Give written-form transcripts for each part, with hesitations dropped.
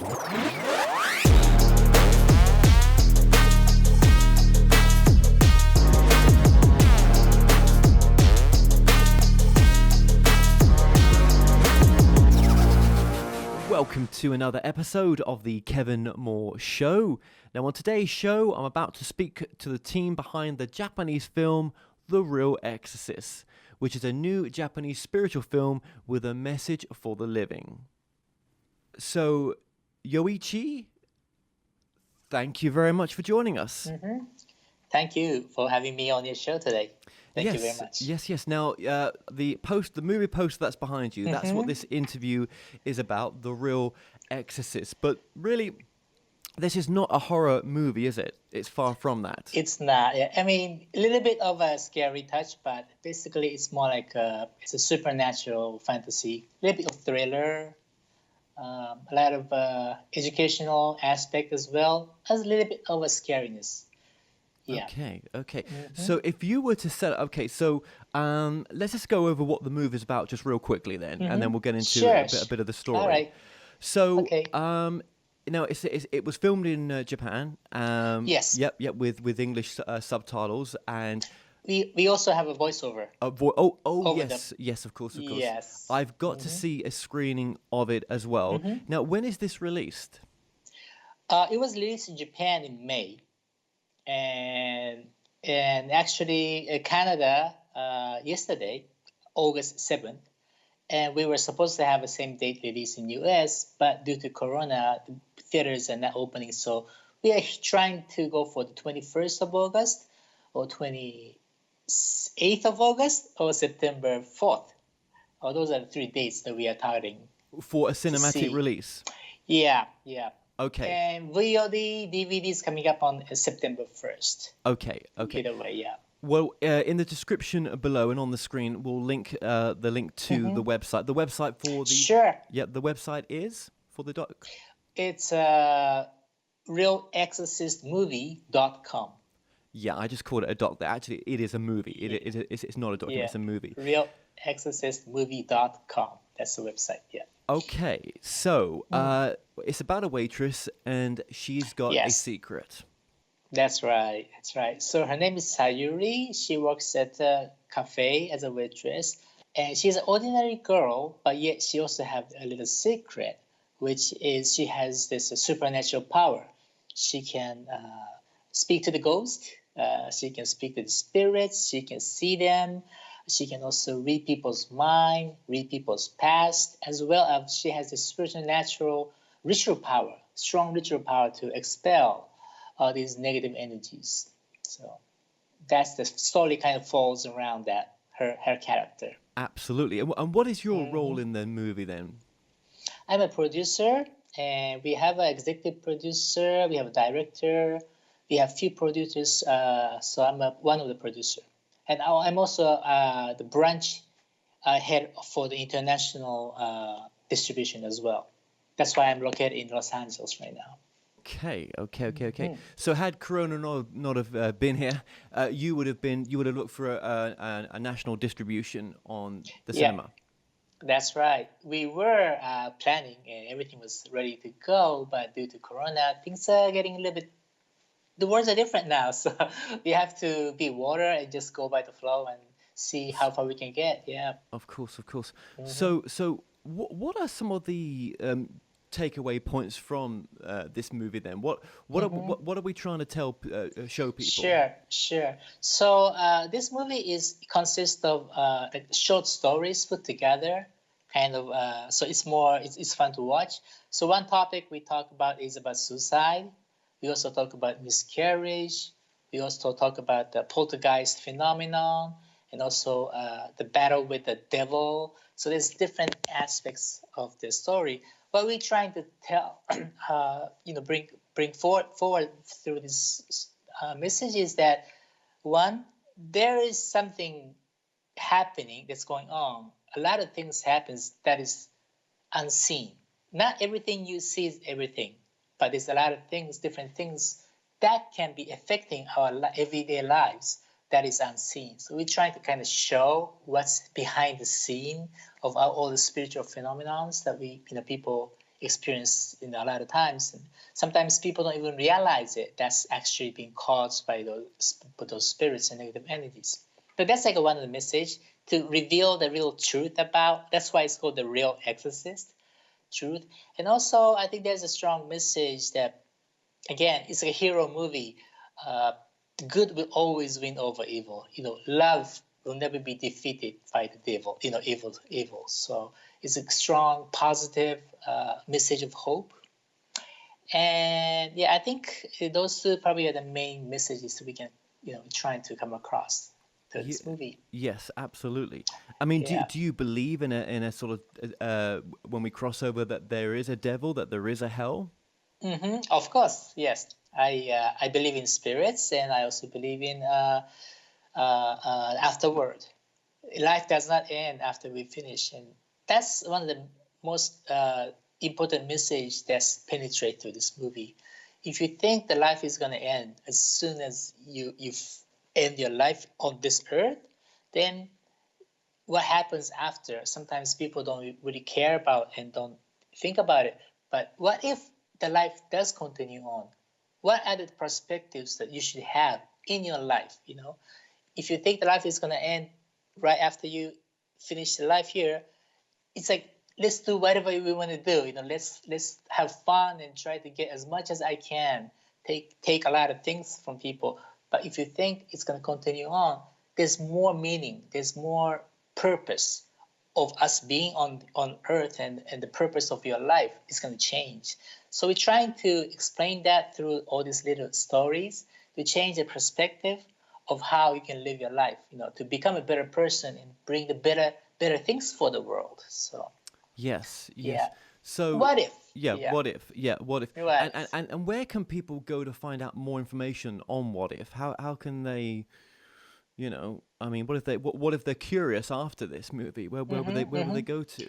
Welcome to another episode of the Kevin Moore Show. Now on today's show, I'm about to speak to the team behind the Japanese film The Real Exorcist, which is a new Japanese spiritual film with a message for the living. So, Yoichi, thank you very much for joining us. Mm-hmm. Thank you for having me on your show today. Thank you very much. Yes. Now, the movie poster that's behind you, that's what this interview is about, The Real Exorcist. But really, this is not a horror movie, is it? It's far from that. It's not. Yeah. I mean, a little bit of a scary touch, but basically it's more like it's a supernatural fantasy, a little bit of thriller, a lot of educational aspect as well, as a little bit of a scariness. Yeah. Okay. So if you were to set let's just go over what the movie is about just real quickly then, and then we'll get into a bit of the story. All right. So, it was filmed in Japan. Yes. Yep, with English subtitles, and we also have a voiceover. Yes, of course. Yes. I've got to see a screening of it as well. Now, when is this released? It was released in Japan in May. And actually Canada yesterday, August 7th, and we were supposed to have the same date release in US, but due to Corona, the theaters are not opening. So we are trying to go for the 21st of August or 28th of August or September 4th. Those are the 3 dates that we are targeting. For a cinematic release? Yeah. Okay. And VOD, DVD is coming up on September 1st. Okay. Either way, yeah. Well, in the description below and on the screen, we'll link the link to the website. The website for the... Sure. Yeah, the website is for the doc. It's realexorcistmovie.com. Yeah, I just called it a doc. Actually, it is a movie. It's not a document, it's a movie. realexorcistmovie.com. That's the website, yeah. Okay, so it's about a waitress, and she's got a secret. That's right. So her name is Sayuri. She works at a cafe as a waitress, and she's an ordinary girl, but yet she also has a little secret, which is she has this supernatural power. She can speak to the ghost. She can speak to the spirits. She can see them. She can also read people's mind, read people's past, as well as she has this supernatural ritual power, strong ritual power to expel all these negative energies. So that's the story kind of falls around that, her character. Absolutely. And what is your role in the movie then? I'm a producer, and we have an executive producer, we have a director, we have few producers, so I'm one of the producers. And I'm also the branch head for the international distribution as well. That's why I'm located in Los Angeles right now. Okay. So had Corona not have been here, you would have looked for a national distribution on the cinema. That's right. We were planning, and everything was ready to go, but due to Corona, things are getting a little bit. The words are different now, so we have to be water and just go by the flow and see how far we can get. Yeah. Of course. So what are some of the takeaway points from this movie then? What are we trying to show people? Sure. So this movie consists of short stories put together, kind of. So it's fun to watch. So one topic we talk about is about suicide. We also talk about miscarriage. We also talk about the poltergeist phenomenon, and also the battle with the devil. So there's different aspects of the story. What we're trying to tell, bring forward through this message is that, one, there is something happening that's going on. A lot of things happens that is unseen. Not everything you see is everything. But there's a lot of things, different things that can be affecting our everyday lives that is unseen. So we're trying to kind of show what's behind the scene of all the spiritual phenomena that people experienced in a lot of times. And sometimes people don't even realize it. That's actually being caused by those spirits and negative entities. But that's like one of the message to reveal the real truth about. That's why it's called the Real Exorcist, truth. And also, I think there's a strong message that, again, it's a hero movie. Good will always win over evil. Love will never be defeated by the devil. Evil. So it's a strong, positive message of hope. And yeah, I think those two probably are the main messages that we can, trying to come across through this movie. Yes, absolutely. I mean, do you believe in a sort of when we cross over that there is a devil, that there is a hell? Of course, yes. I believe in spirits, and I also believe in afterward. Life does not end after we finish, and that's one of the most important message that's penetrate through this movie. If you think the life is going to end as soon as you end your life on this earth, then what happens after? Sometimes people don't really care about and don't think about it. But what if the life does continue on? What are the perspectives that you should have in your life? If you think the life is going to end right after you finish the life here, it's like, let's do whatever we want to do. Let's have fun and try to get as much as I can. Take a lot of things from people. But if you think it's going to continue on, there's more meaning. There's more purpose of us being on earth, and the purpose of your life is going to change. So we're trying to explain that through all these little stories to change the perspective of how you can live your life, to become a better person and bring the better things for the world. So yes. Yeah. So what if? What if? What if? What if? And where can people go to find out more information on what if? How can they, I mean, what if they're curious after this movie? Where would they go to?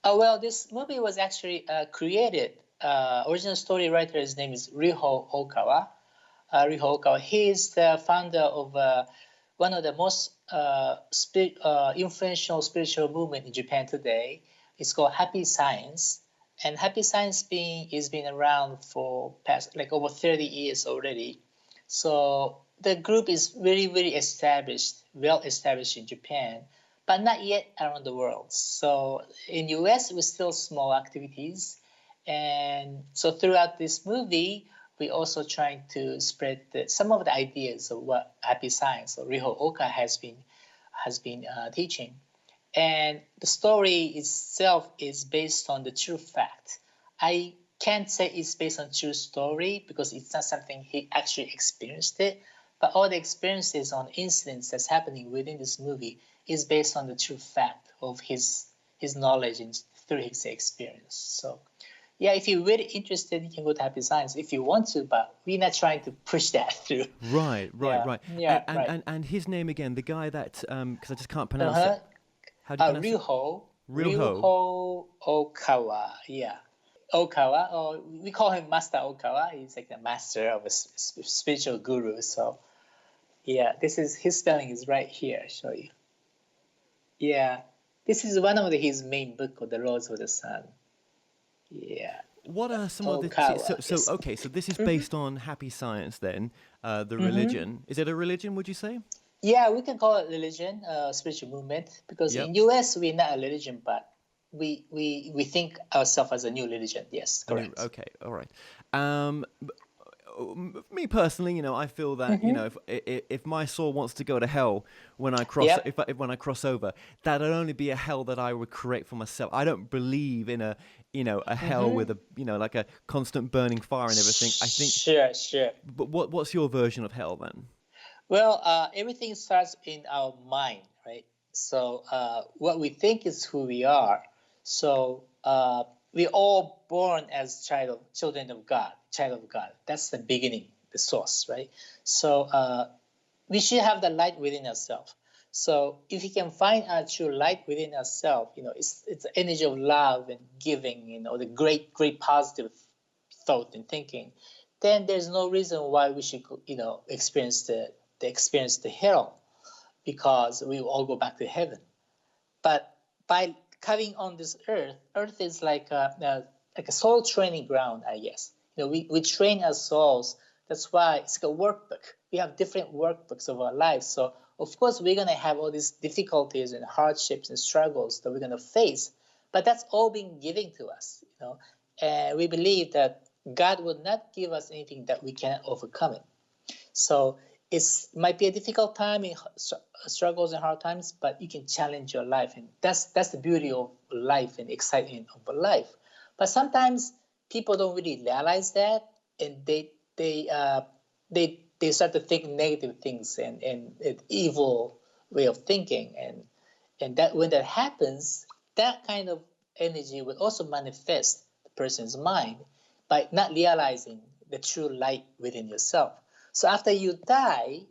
Oh, well, this movie was actually created. Original story writer, his name is Reincarnation Okawa. He is the founder of one of the most influential spiritual movement in Japan today. It's called HAPPYSCIENCE, and HAPPYSCIENCE is been around for past like over 30 years already. So the group is very, very well established in Japan, but not yet around the world. So in US, we're still small activities, and so throughout this movie, we also trying to spread some of the ideas of what HAPPYSCIENCE or Riho Oka has been teaching. And the story itself is based on the true fact. I can't say it's based on true story because it's not something he actually experienced it, but all the experiences on incidents that's happening within this movie is based on the true fact of his knowledge and through his experience. So yeah, if you're really interested, you can go to HAPPYSCIENCE if you want to, but we're not trying to push that through. Right. Yeah, and his name again, the guy that because I just can't pronounce it. How do you pronounce it? Ryuho Okawa. Yeah, Okawa. Or we call him Master Okawa. He's like the master of a spiritual guru. So yeah, his spelling is right here. I'll show you. Yeah, this is one of his main book called The Laws of the Sun. Yeah. What are some of the yes. okay? So this is based on HAPPYSCIENCE then, the religion. Is it a religion? Would you say? Yeah, we can call it religion, spiritual movement, because in US we're not a religion, but we think ourselves as a new religion. Yes, correct. Okay, all right. Me personally, I feel that if my soul wants to go to hell when I cross when I cross over, that'd only be a hell that I would create for myself. I don't believe in a hell with a like a constant burning fire and everything. I think sure. But what's your version of hell then? Well, everything starts in our mind, right? So what we think is who we are. So we're all born as children of God, child of God. That's the beginning, the source, right? So we should have the light within ourselves. So if we can find our true light within ourselves, it's the energy of love and giving, the great positive thought and thinking, then there's no reason why we should, experience the hell, because we will all go back to heaven. But by coming on this earth is like like a soul training ground, I guess. We train our souls. That's why it's like a workbook. We have different workbooks of our lives. So of course we're gonna have all these difficulties and hardships and struggles that we're gonna face, but that's all being given to us. And we believe that God would not give us anything that we cannot overcome it. So it might be a difficult time in struggles and hard times, but you can challenge your life, and that's the beauty of life and excitement of life. But sometimes people don't really realize that, and they start to think negative things and an evil way of thinking, and that when that happens, that kind of energy will also manifest the person's mind by not realizing the true light within yourself. So after you die,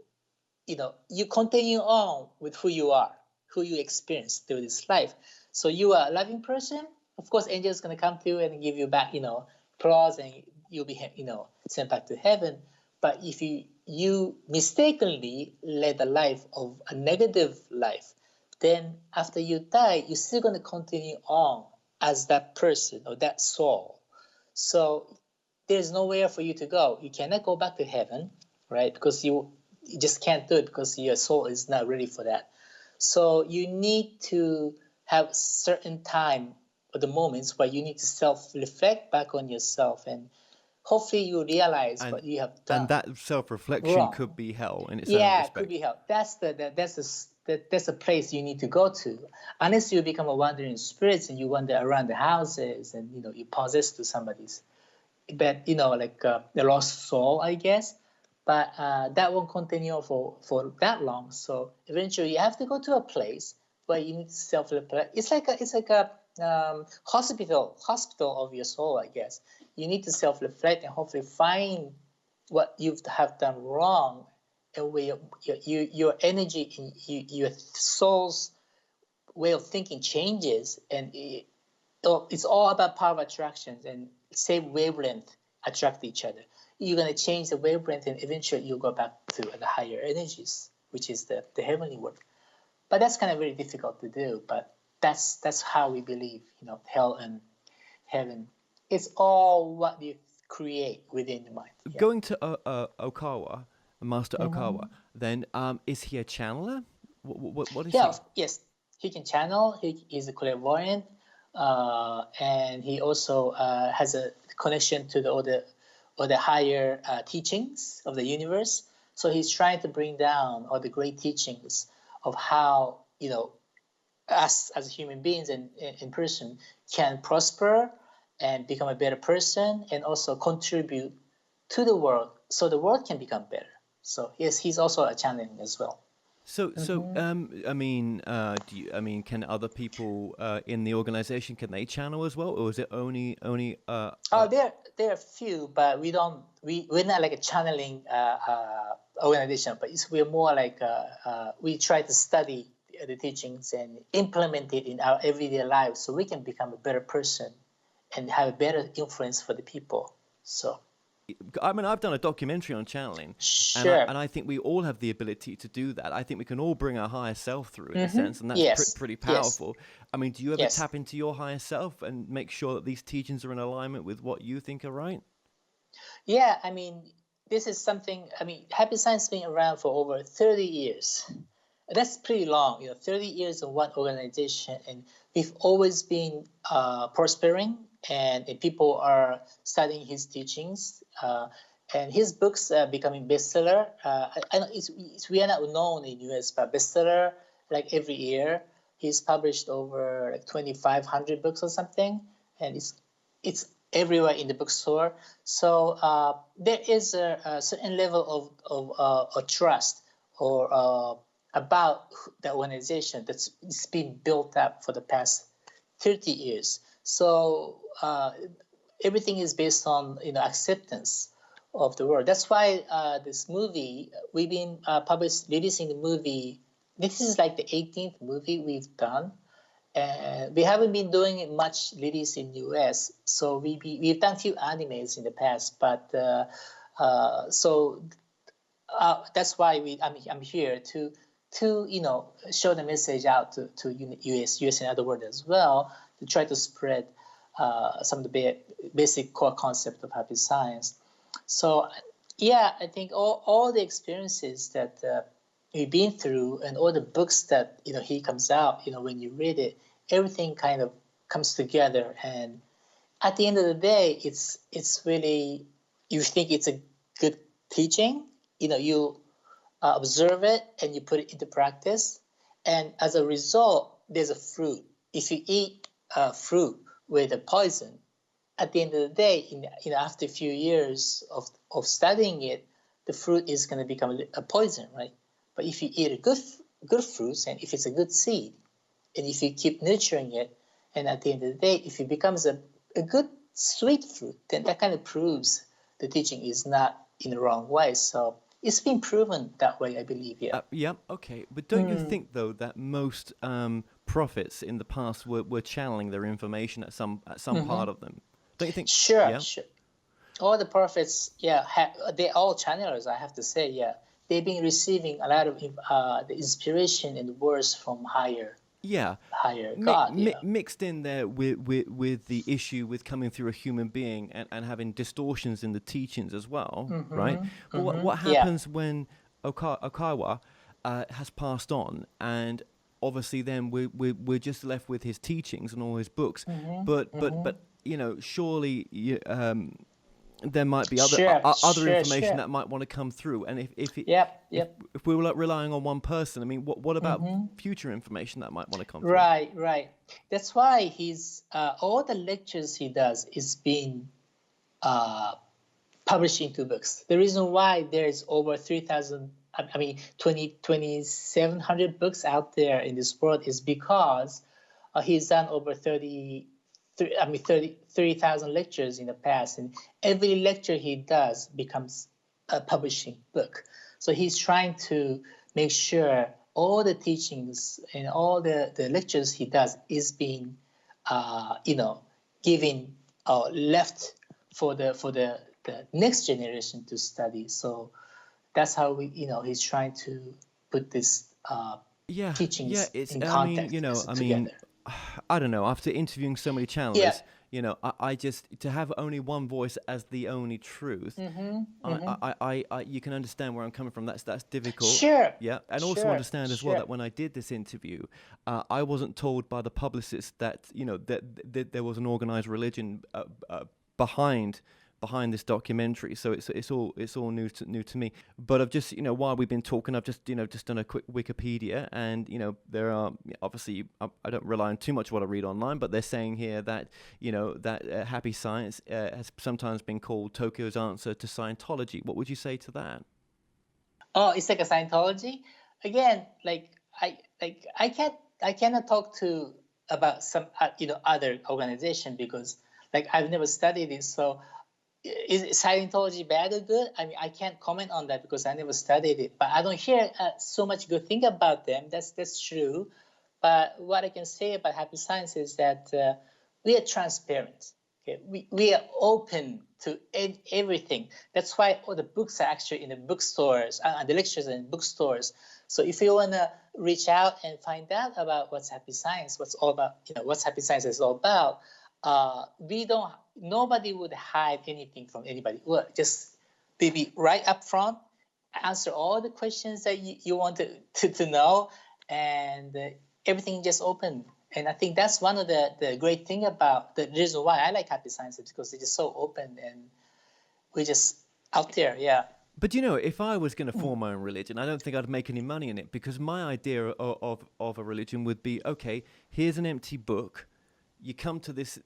you continue on with who you are, who you experience through this life. So you are a loving person. Of course, angels going to come to you and give you back, applause, and you'll be, sent back to heaven. But if you mistakenly led a life of a negative life, then after you die, you're still going to continue on as that person or that soul. So there's nowhere for you to go. You cannot go back to heaven, right? Because you just can't do it because your soul is not ready for that. So you need to have certain time or the moments where you need to self-reflect back on yourself, and hopefully you realize what you have done. And that self-reflection wrong. Could be hell in its own Yeah, respect. could be hell. That's the place you need to go to. Unless you become a wandering spirit and you wander around the houses and you possess to somebody's, but like a lost soul, I guess. But that won't continue for that long. So eventually, you have to go to a place where you need to self-reflect. It's like a hospital of your soul, I guess. You need to self-reflect and hopefully find what you have done wrong, and where your energy and your soul's way of thinking changes, and it's all about power of attractions, and same wavelength attract each other. You're going to change the wavelength, and eventually you'll go back to the higher energies, which is the heavenly world. But that's kind of very difficult to do. But that's how we believe. Hell and heaven. It's all what you create within the mind. Yeah. Going to Okawa, Master Okawa, then is he a channeler? What is he? Yes, he can channel. He's a clairvoyant, and he also has a connection to all the higher teachings of the universe. So he's trying to bring down all the great teachings of how us as human beings and in person can prosper and become a better person, and also contribute to the world so the world can become better. So yes, he's also a channeling as well. So can other people in the organization, can they channel as well, or is it only? There are few, but we're not like a channeling organization, but we're more like we try to study the teachings and implement it in our everyday lives, so we can become a better person and have a better influence for the people. So. I've done a documentary on channeling, sure. and I think we all have the ability to do that. I think we can all bring our higher self through, in a sense, and that's pretty powerful. Yes. Do you ever tap into your higher self and make sure that these teachings are in alignment with what you think are right? Yeah, this is something. Happy Science has been around for over 30 years. That's pretty long, 30 years in one organization, and we've always been prospering, and people are studying his teachings, and his books are becoming bestseller. I know we are not known in US, but bestseller like every year. He's published over like 2,500 books or something, and it's everywhere in the bookstore. So there is a certain level of trust or about the organization that's been built up for the past 30 years. So everything is based on acceptance of the world. That's why this movie, we've been releasing the movie. This is like the 18th movie we've done, and we haven't been doing much release in US. So we've done a few animes in the past, but that's why I'm here to show the message out to US and other world as well, to try to spread some of the basic core concept of happy science. So yeah, I think all the experiences that we've been through and all the books that he comes out, when you read it, everything kind of comes together, and at the end of the day, it's really, you think it's a good teaching, you observe it and you put it into practice, and as a result, there's a fruit. If you eat fruit with a poison, at the end of the day, after a few years of studying it, the fruit is going to become a poison, right? But if you eat a good fruits, and if it's a good seed, and if you keep nurturing it, and at the end of the day, if it becomes a good sweet fruit, then that kind of proves the teaching is not in the wrong way. So it's been proven that way, I believe. Yeah. Yeah. Okay. But don't you think though that most prophets in the past were channeling their information at some part of them? Don't you think? Sure. Yeah. Sure. All the prophets, yeah, they're all channelers, I have to say. Yeah, they've been receiving a lot of the inspiration and words from higher God. Mixed in there with the issue with coming through a human being and having distortions in the teachings as well, right? But what happens when Okawa has passed on, and obviously then we're just left with his teachings and all his books, but surely there might be other information that might want to come through, and if we were relying on one person, I mean, what about future information that might want to come through? Right. That's why he's all the lectures he does is being published into books. The reason why there's over 2,700 books out there in this world is because he's done over 30,000 lectures in the past, and every lecture he does becomes a publishing book. So he's trying to make sure all the teachings and all the lectures he does is being, given left for the next generation to study. So that's how he's trying to put this teachings in context together. I don't know. After interviewing so many channelers, I just, to have only one voice as the only truth. You can understand where I'm coming from. That's difficult. Sure. Yeah, and also understand as well that when I did this interview, I wasn't told by the publicist that that there was an organized religion behind this documentary, so it's all new to me. But I've just while we've been talking, I've just just done a quick Wikipedia, and there are obviously I don't rely on too much what I read online, but they're saying here that that Happy Science has sometimes been called Tokyo's answer to Scientology. What would you say to that? Oh, it's like a Scientology again. I cannot talk about some other organization because I've never studied it, so. Is Scientology bad or good? I mean, I can't comment on that because I never studied it. But I don't hear so much good thing about them. That's true. But what I can say about Happy Science is that we are transparent. Okay? We are open to everything. That's why all the books are actually in the bookstores, the lectures are in bookstores. So if you want to reach out and find out about what's Happy Science, what's Happy Science is all about, nobody would hide anything from anybody. Well, just be right up front, answer all the questions that you want to know, and everything just open. And I think that's one of the great thing about the reason why I like Happy Science, because it's just so open and we're just out there. Yeah. But if I was going to form my own religion, I don't think I'd make any money in it, because my idea of a religion would be, okay, here's an empty book. You come to this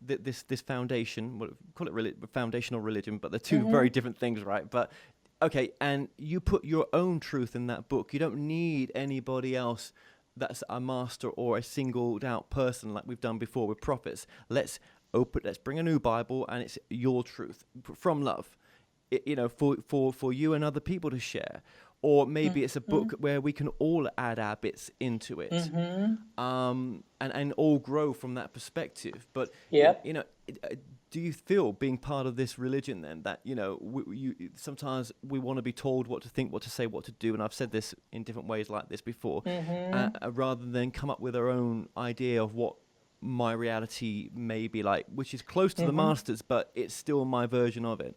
foundation, call it foundational religion, but they're two very different things, right? But okay, and you put your own truth in that book. You don't need anybody else that's a master or a singled out person like we've done before with prophets. Let's bring a new Bible, and it's your truth from love, for you and other people to share. Or maybe it's a book where we can all add our bits into it, and all grow from that perspective. But do you feel, being part of this religion, then that sometimes we want to be told what to think, what to say, what to do? And I've said this in different ways like this before, rather than come up with our own idea of what my reality may be like, which is close to the master's, but it's still my version of it.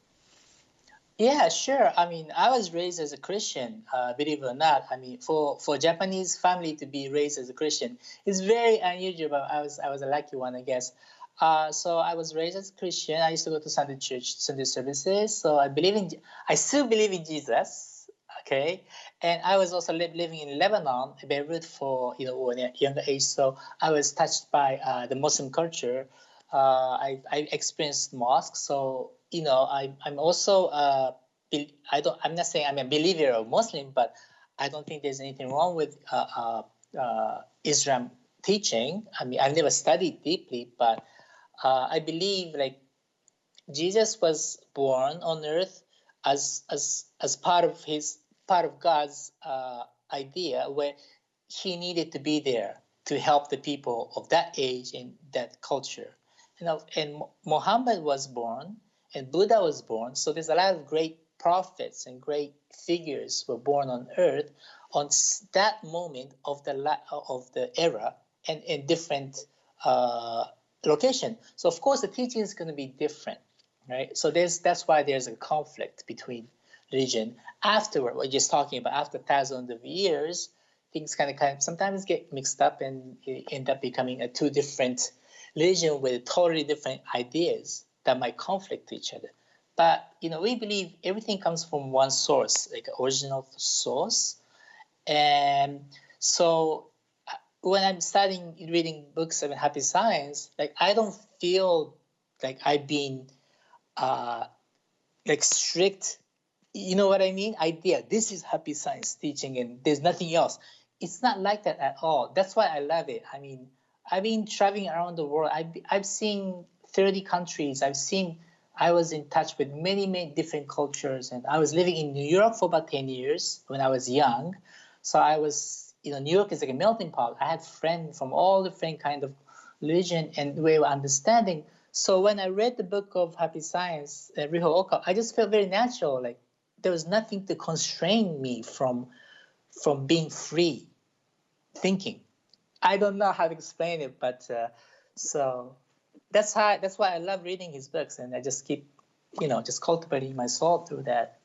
Yeah, sure. I mean, I was raised as a Christian, believe it or not. I mean, for Japanese family to be raised as a Christian is very unusual. But I was a lucky one, I guess. So I was raised as a Christian. I used to go to Sunday church, Sunday services. So I still believe in Jesus. Okay, and I was also living in Lebanon, Beirut, for when a younger age. So I was touched by the Muslim culture. I experienced mosque. So I'm also I'm not saying I'm a believer of Muslim, but I don't think there's anything wrong with Islam teaching. I mean, I've never studied deeply, but I believe like Jesus was born on earth as part of God's idea, where he needed to be there to help the people of that age and that culture. And Muhammad was born and Buddha was born. So there's a lot of great prophets and great figures were born on earth on that moment of the era and in different location. So of course the teaching is going to be different, right? So that's why there's a conflict between religion. Afterward, we're just talking about after thousands of years, things kind of sometimes get mixed up and end up becoming a two different religion with totally different ideas that might conflict each other. But we believe everything comes from one source, like an original source. And so when I'm reading books about happy science, like I don't feel like I've been like strict, you know what I mean? Idea. This is happy science teaching, and there's nothing else. It's not like that at all. That's why I love it. I mean, I've been traveling around the world. I've seen 30 countries. I was in touch with many, many different cultures, and I was living in New York for about 10 years when I was young. So I was, New York is like a melting pot. I had friends from all different kind of religion and way of understanding. So when I read the book of Happy Science, Real Okawa, I just felt very natural. Like there was nothing to constrain me from being free thinking. I don't know how to explain it, but so that's why I love reading his books, and I just keep, just cultivating my soul through that.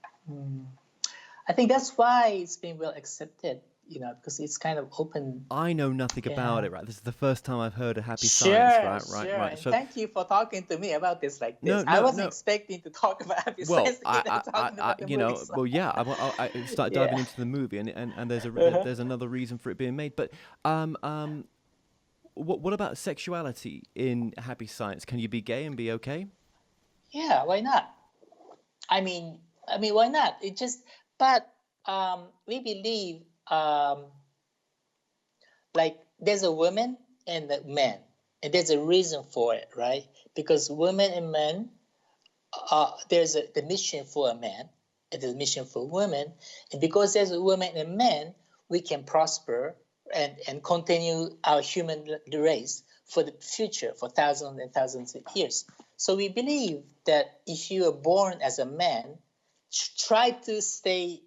I think that's why it's been well accepted, because it's kind of open. I know nothing about it, right? This is the first time I've heard of happy Sure, science, right? sure. Right. And So thank you for talking to me about this like this. I no, wasn't no. expecting to talk about happy Well, science, talking about the movies. well, yeah. I started diving into the movie, and there's another reason for it being made. But what about sexuality in happy science? Can you be gay and be okay? Yeah, why not? I mean, why not? But we believe like there's a woman and a man, and there's a reason for it, right? Because women and men, there's the mission for a man and the mission for women, and because there's a woman and a man, we can prosper and continue our human race for the future for thousands and thousands of years. So we believe that if you are born as a man, try to stay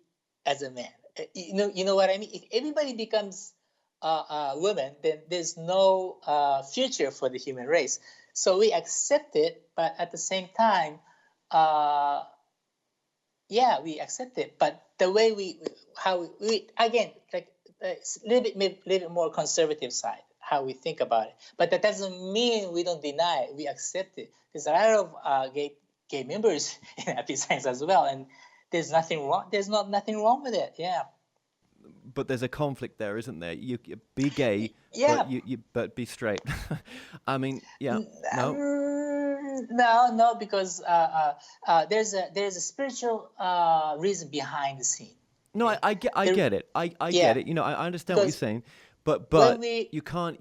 as a man. You know what I mean? If everybody becomes women, then there's no future for the human race. So we accept it, but at the same time, we accept it. But the way we again, like it's a little bit more conservative side, how we think about it. But that doesn't mean we don't deny it. We accept it. There's a lot of gay members in Happy Science as well, and there's nothing wrong. There's nothing wrong with it. Yeah. But there's a conflict there, isn't there? You be gay, Yeah. but be straight. I mean, yeah, no. No, because there's a spiritual reason behind the scene. No, I get it. I get it. I understand what you're saying, but you can't.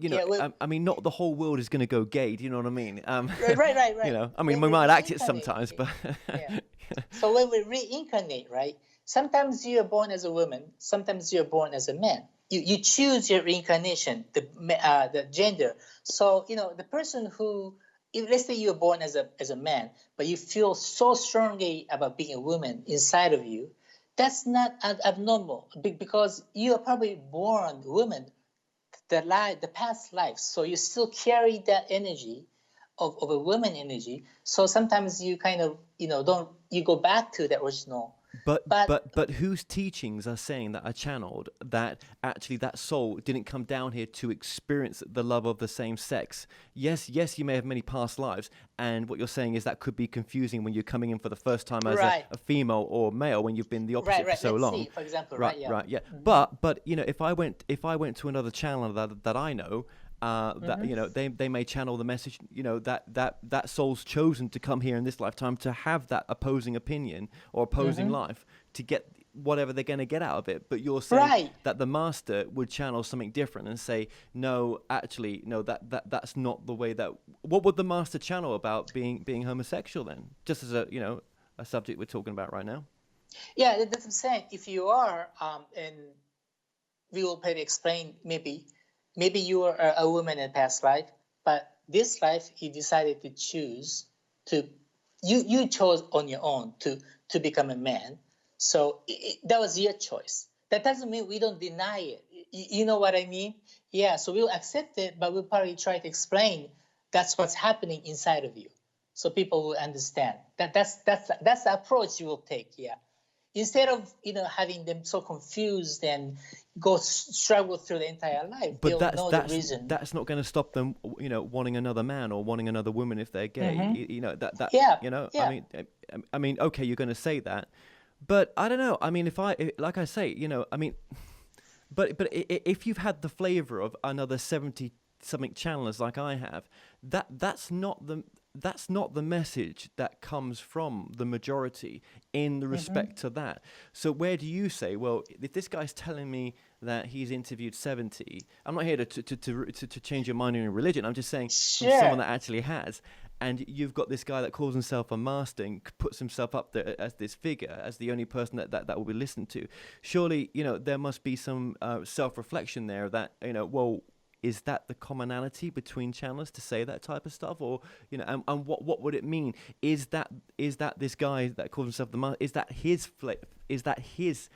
I mean, not the whole world is going to go gay. Do you know what I mean? Right. I mean, we might act it sometimes, but. Yeah. So when we reincarnate, right? Sometimes you are born as a woman. Sometimes you are born as a man. You choose your reincarnation, the gender. So the person who, let's say you are born as a man, but you feel so strongly about being a woman inside of you, that's not abnormal because you are probably born woman the past life. So you still carry that energy of a woman energy. So sometimes you kind of, you go back to the original. But whose teachings are saying that are channeled that actually that soul didn't come down here to experience the love of the same sex? Yes, you may have many past lives, and what you're saying is that could be confusing when you're coming in for the first time as a female or male when you've been the opposite for so Let's long. see, for example, Right, yeah. right, yeah. Mm-hmm. But if I went to another channel that I know, that they may channel the message, that soul's chosen to come here in this lifetime to have that opposing opinion or opposing life to get whatever they're going to get out of it. But you're saying that the master would channel something different and say, no, actually, no, that's not the way that. What would the master channel about being homosexual then? Just as a a subject we're talking about right now. Yeah, that's what I'm saying. If you are, and we will probably explain, maybe you were a woman in past life, but this life you decided to choose to, you chose on your own to become a man. So that was your choice. That doesn't mean we don't deny it. You know what I mean? Yeah. So we'll accept it, but we'll probably try to explain that's what's happening inside of you, so people will understand. That's the approach you will take. Yeah. Instead of having them so confused and struggle through the entire life, But they'll know the reason. that's not going to stop them, wanting another man or wanting another woman if they're gay. Yeah. I mean, okay, you're going to say that, but I don't know. I mean, like I say, I mean, if you've had the flavor of another 70 something channelers like I have, that's not the message that comes from the majority in the respect to that. So where do you say, well, if this guy's telling me that he's interviewed 70, I'm not here to change your mind in religion. I'm just saying from someone that actually has. And you've got this guy that calls himself a master and puts himself up there as this figure, as the only person that will be listened to. Surely, there must be some self-reflection there that, well, is that the commonality between channelers to say that type of stuff, or and what would it mean? Is that this guy that calls himself the master? Is that his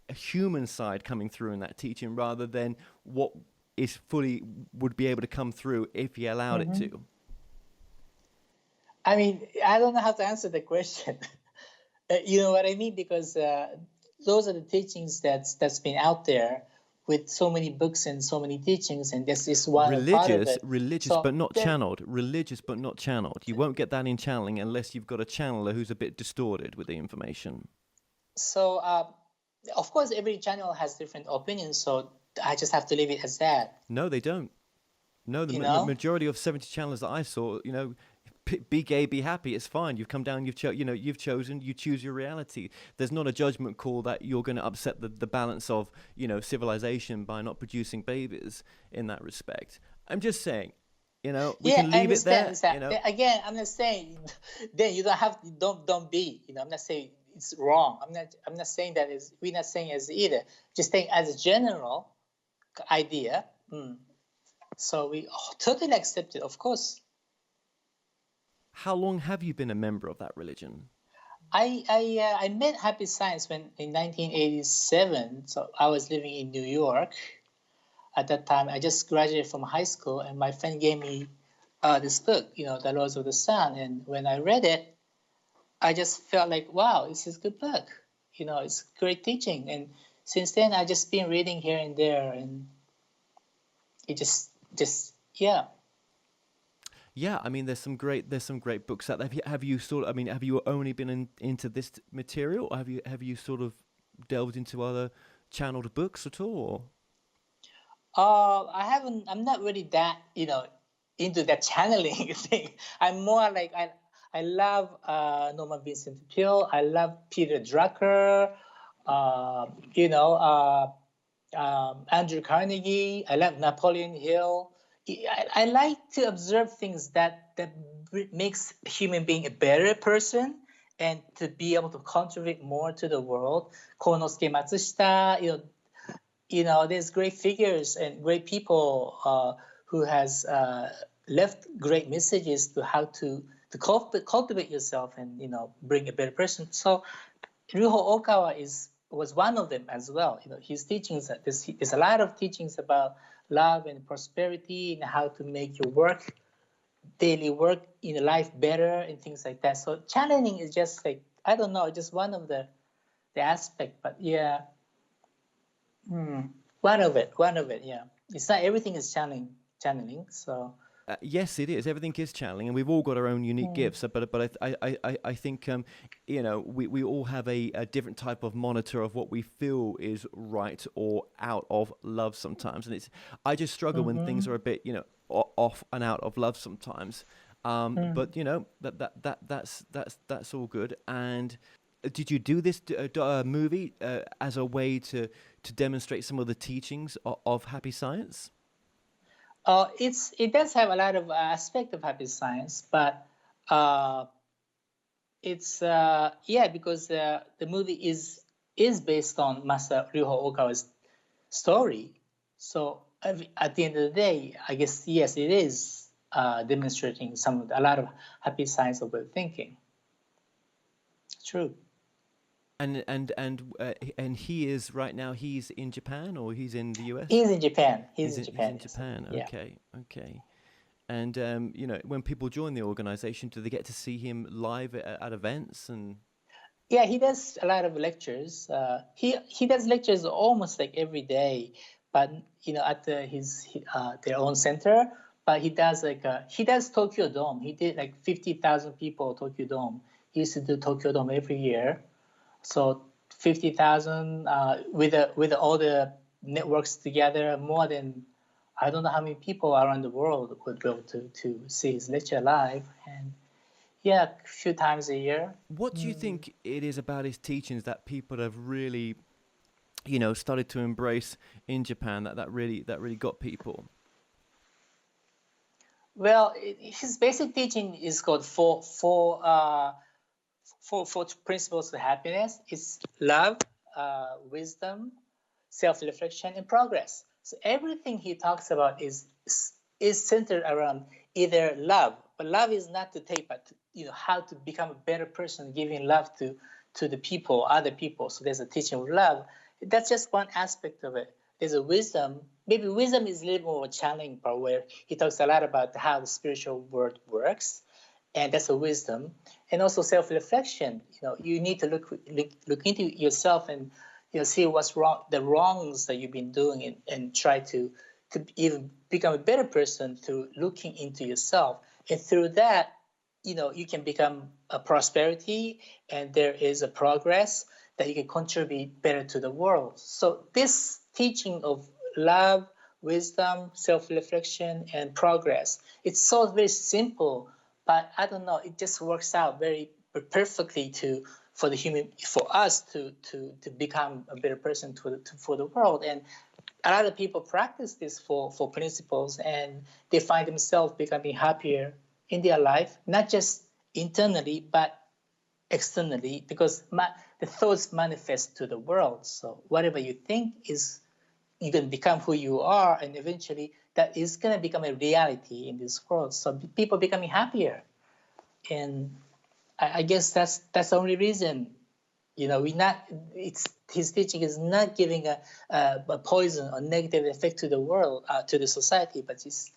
human side coming through in that teaching, rather than what is fully would be able to come through if he allowed it to? I mean, I don't know how to answer the question. You know what I mean? Because those are the teachings that's been out there, with so many books and so many teachings, and this is one part of it. Religious, but not channeled. Religious, but not channeled. You won't get that in channeling unless you've got a channeler who's a bit distorted with the information. So, of course, every channel has different opinions, so I just have to leave it as that. No, they don't. No, the majority of 70 channelers that I saw, be gay, be happy. It's fine. You've come down. You've chosen. You choose your reality. There's not a judgment call that you're going to upset the balance of civilization by not producing babies in that respect. I'm just saying, we can leave it there. Again, I'm not saying then you don't be. I'm not saying it's wrong. I'm not saying that is. We're not saying as either. Just saying as a general idea. So we totally accept it, of course. How long have you been a member of that religion? I met Happy Science in 1987. So I was living in New York at that time. I just graduated from high school, and my friend gave me this book, The Laws of the Sun. And when I read it, I just felt like, wow, this is a good book. It's great teaching. And since then, I just been reading here and there, and it just yeah. Yeah, I mean, there's some great books out there. Have you only been into this material, or have you sort of delved into other channeled books at all? I haven't. I'm not really that into that channeling thing. I'm more like I love Norman Vincent Peale. I love Peter Drucker. Andrew Carnegie. I love Napoleon Hill. I like to observe things that makes a human being a better person, and to be able to contribute more to the world. Konosuke Matsushita, there's great figures and great people who has left great messages to how to cultivate yourself and bring a better person. So Ryuho Okawa was one of them as well. His teachings, there's a lot of teachings about love and prosperity and how to make your work, daily work in life better and things like that. So channeling is just like, I don't know, just one of the aspect, but yeah, one of it, yeah. It's not everything is channeling. So Yes, it is. Everything is channeling, and we've all got our own unique gifts. But I think we all have a different type of monitor of what we feel is right or out of love sometimes, and I just struggle when things are a bit off and out of love sometimes. But that's all good. And did you do this movie as a way to demonstrate some of the teachings of Happy Science? it does have a lot of aspect of happy science, but it's yeah, because the movie is based on Master Okawa's story. So at the end of the day, I guess yes, it is demonstrating a lot of happy science of well thinking. True. And he is right now. He's in Japan or he's in the US. He's in Japan. He's in Japan. in Japan. Yeah. Okay. And when people join the organization, do they get to see him live at events and? Yeah, he does a lot of lectures. He does lectures almost like every day, but at their own center. But he does he does Tokyo Dome. He did like 50,000 people Tokyo Dome. He used to do Tokyo Dome every year. So 50,000 with all the networks together, more than I don't know how many people around the world would go to see his lecture live. And yeah, a few times a year. What do you think it is about his teachings that people have really, started to embrace in Japan that really got people? Well, his basic teaching is called four principles of happiness. It's love, wisdom, self-reflection, and progress. So everything he talks about is centered around either love, but love is not to take, but how to become a better person, giving love to the people, other people. So there's a teaching of love. That's just one aspect of it. There's a wisdom. Maybe wisdom is a little more challenging part where he talks a lot about how the spiritual world works, and that's a wisdom. And also self-reflection. You need to look into yourself and see what's wrong, the wrongs that you've been doing, and try to even become a better person through looking into yourself. And through that, you can become a prosperity, and there is a progress that you can contribute better to the world. So this teaching of love, wisdom, self-reflection, and progress, it's so very simple, but I don't know, it just works out very perfectly for us to become a better person for the world. And a lot of people practice this for principles, and they find themselves becoming happier in their life, not just internally, but externally, because the thoughts manifest to the world. So whatever you think you can become who you are, and eventually that is going to become a reality in this world. So people becoming happier. And I guess that's the only reason. His teaching is not giving a poison or negative effect to the world, to the society, but it's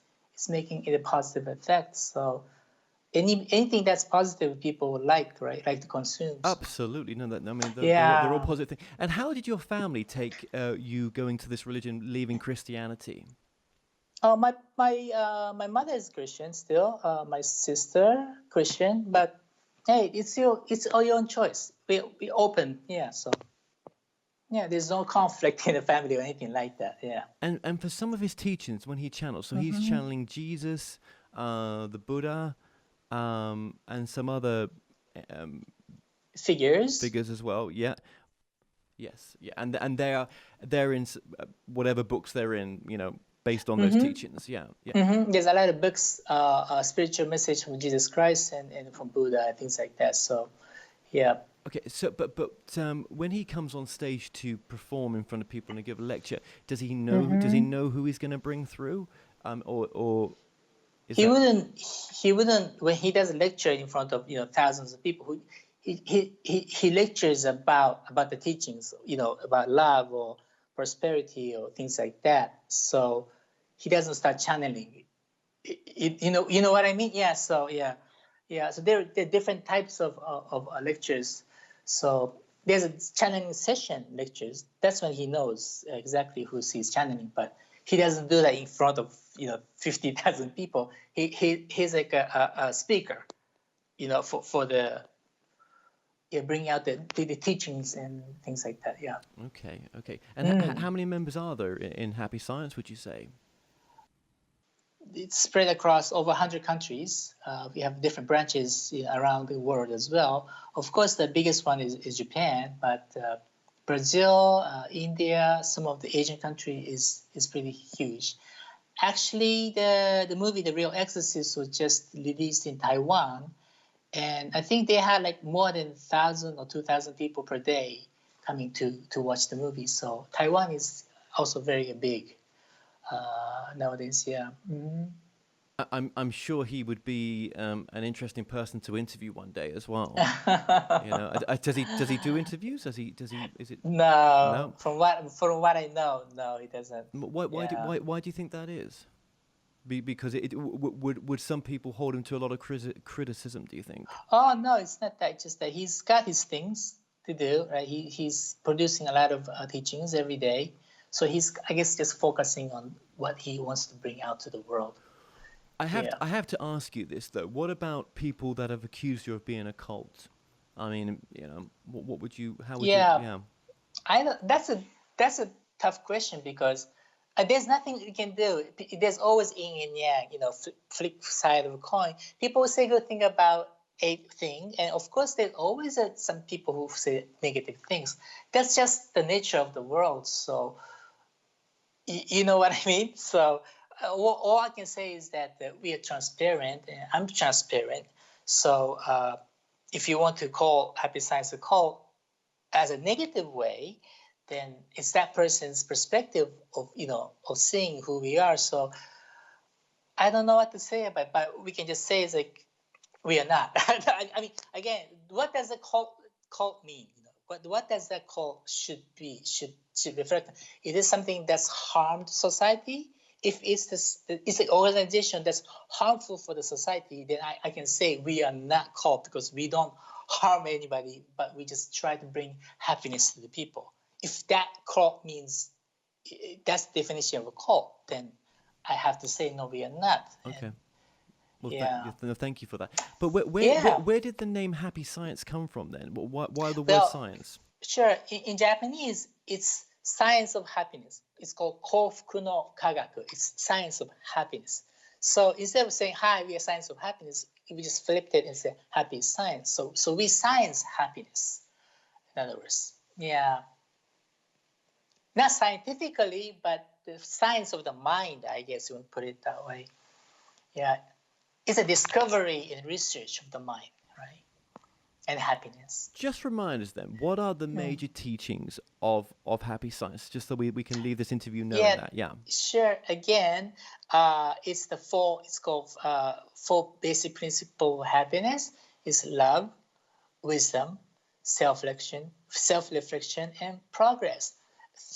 making it a positive effect. So anything that's positive, people would like, right? Like to consume. Absolutely, no. I mean, Yeah. they're all positive things. And how did your family take you going to this religion, leaving Christianity? Oh, my mother is Christian still. My sister Christian, but hey, it's all your own choice. We open, yeah. So yeah, there's no conflict in the family or anything like that. Yeah. And for some of his teachings, when he channels, so he's channeling Jesus, the Buddha, and some other figures as well. Yeah. Yes. Yeah. And they're in whatever books they're in, based on those teachings. Yeah. There's a lot of books, spiritual message from Jesus Christ and from Buddha and things like that. So, yeah. Okay. So, but when he comes on stage to perform in front of people and give a lecture, does he know? Does he know who he's going to bring through? Or he wouldn't when he does a lecture in front of thousands of people. He lectures about the teachings, about love or prosperity or things like that. So he doesn't start channeling. You know what I mean? Yeah. So So there are different types of lectures. So there's a channeling session lectures. That's when he knows exactly who he's channeling, but he doesn't do that in front of 50,000 people. He's like a speaker, for the bringing out the teachings and things like that. Yeah. Okay. And how many members are there in Happy Science, would you say? It's spread across over 100 countries. We have different branches around the world as well. Of course, the biggest one is Japan, but Brazil, India, some of the Asian countries is pretty huge. Actually, the movie The Real Exorcist was just released in Taiwan, and I think they had like more than 1,000 or 2,000 people per day coming to watch the movie. So Taiwan is also very big nowadays. Yeah. Mm-hmm. I'm sure he would be an interesting person to interview one day as well. Does he do interviews? Is it No? From what I know, no, he doesn't. Why do you think that is? Because would some people hold him to a lot of criticism, do you think? Oh no, it's not that. It's just that he's got his things to do. Right? He's producing a lot of teachings every day, so he's, I guess, just focusing on what he wants to bring out to the world. I have to ask you this though. What about people that have accused you of being a cult? I mean, what would you? How would you? Yeah. That's a tough question because there's nothing you can do. There's always yin and yang. Flip side of a coin. People say good thing about a thing, and of course there's always some people who say negative things. That's just the nature of the world. So you know what I mean. So. All I can say is that we are transparent, and I'm transparent. So if you want to call Happy Science a cult as a negative way, then it's that person's perspective of seeing who we are. So I don't know what to say about it, but we can just say it's like we are not. I mean, again, what does a cult mean? What does that cult should reflect? Is it something that's harmed society? If it's an organization that's harmful for the society, then I can say we are not cult because we don't harm anybody, but we just try to bring happiness to the people. If that cult means that's the definition of a cult, then I have to say no, we are not. Okay. Well, thank you for that. But where did the name Happy Science come from then? Why the word science? Sure. In Japanese, it's science of happiness. It's called Kofuku no Kagaku. It's science of happiness. So instead of saying, hi, we are science of happiness, we just flipped it and said happy science. So we science happiness, in other words. Yeah. Not scientifically, but the science of the mind, I guess you would put it that way. Yeah. It's a discovery and research of the mind, right? And happiness. Just remind us then, what are the major teachings of Happy Science? Just so we can leave this interview knowing that. Yeah. Sure. Again, it's called four basic principles of happiness. It's love, wisdom, self-reflection, and progress.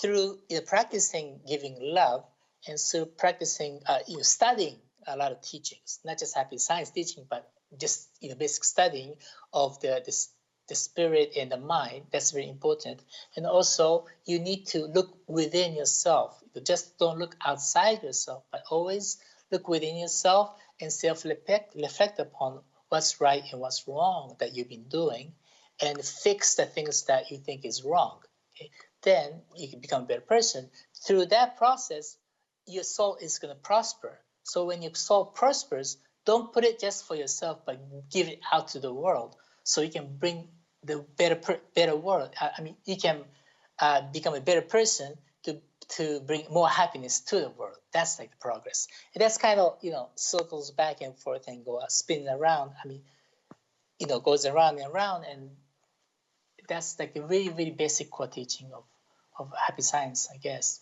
Through practicing giving love and through practicing studying a lot of teachings, not just Happy Science teaching, but just basic studying of the spirit and the mind. That's very important. And also you need to look within yourself. Just don't look outside yourself, but always look within yourself and reflect upon what's right and what's wrong that you've been doing, and fix the things that you think is wrong. Okay? Then you can become a better person. Through that process, your soul is going to prosper. So when your soul prospers, don't put it just for yourself, but give it out to the world, so you can bring the better world. I mean, you can become a better person to bring more happiness to the world. That's like the progress. And that's kind of circles back and forth and go spinning around. I mean, goes around and around, and that's like a really, really basic core teaching of Happy Science, I guess.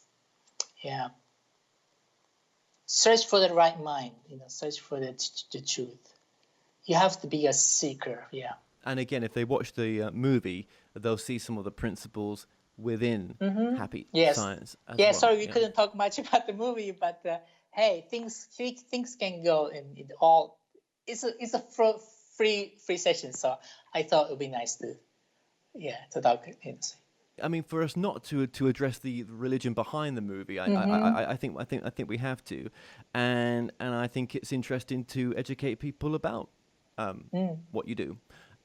Yeah. Search for the right mind, search for the truth. You have to be a seeker, yeah. And again, if they watch the movie, they'll see some of the principles within Happy Science as well. Sorry, we couldn't talk much about the movie, but hey, things can go in all. It's a free session, so I thought it would be nice to talk. I mean, for us not to address the religion behind the movie, I think we have to, and I think it's interesting to educate people about what you do,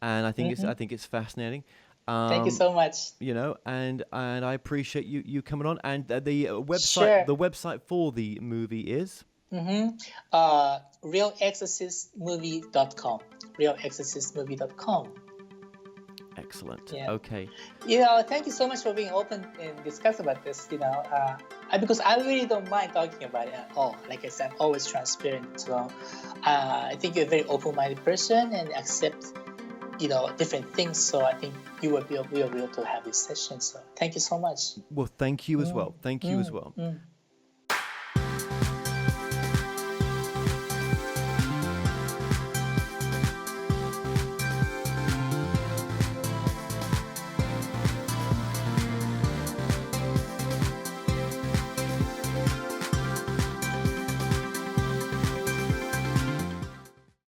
and I think it's fascinating. Thank you so much. You know, and I appreciate you coming on. And the Sure. website for the movie is realexorcistmovie.com. realexorcistmovie.com. excellent. Yeah. Okay. Thank you so much for being open and discuss about this. Because I really don't mind talking about it at all. Like I said, I'm always transparent. So I think you're a very open-minded person and accept, different things. So I think we will be able to have this session. So thank you so much. Well, thank you as well. Thank you as well.